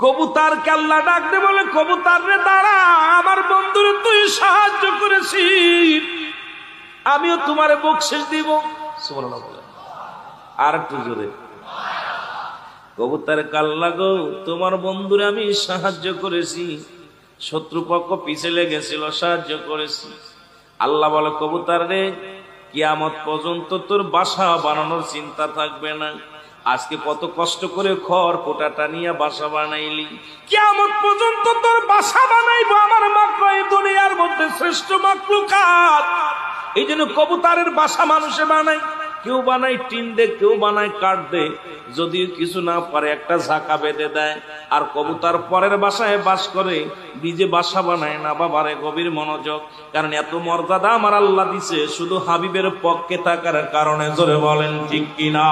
কবুতরকে আল্লাহ ডাক দে বলে, কবুতর রে দাঁড়া, আমার বন্ধুরে তুই সাহায্য করেছিস, আমিও তোমারে বকশিশ দিব। সুবহানাল্লাহ বলে। আর একটু জোরে। কবুতর আল্লাহ গো, তোমার বন্ধুরে আমি সাহায্য করেছি, শত্রুপক্ষ পিছে লেগেছিল, সাহায্য করেছি। আল্লাহ বলে, কবুতর রে, কিয়ামত পর্যন্ত তোর বাসা বানানোর চিন্তা থাকবে না। আজকে কত কষ্ট করে খড় কোটাটা নিয়ে বাসা বানাইলি, কিয়ামত পর্যন্ত তোর বাসা বানাইবো আমার মাকড়া, এই দুনিয়ার মধ্যে শ্রেষ্ঠ মাকলুকাত। এই জন্য কবুতরের বাসা মানুষে বানায়, কেউ বানায় টিন দে, কেউ বানায় কাঠ দে, যদি কিছু না পারে একটা ঝাঁকা বেঁধে দেয়। আর কবুতর পরের বাসায় বাস করে, নিজে বাসা বানায় না। বাবারে গভীর মনোযোগ, কারণ এত মর্যাদা আমার আল্লাহ দিছে শুধু হাবিবের পক্ষে থাকার কারণে। জোরে বলেন ঠিক কিনা?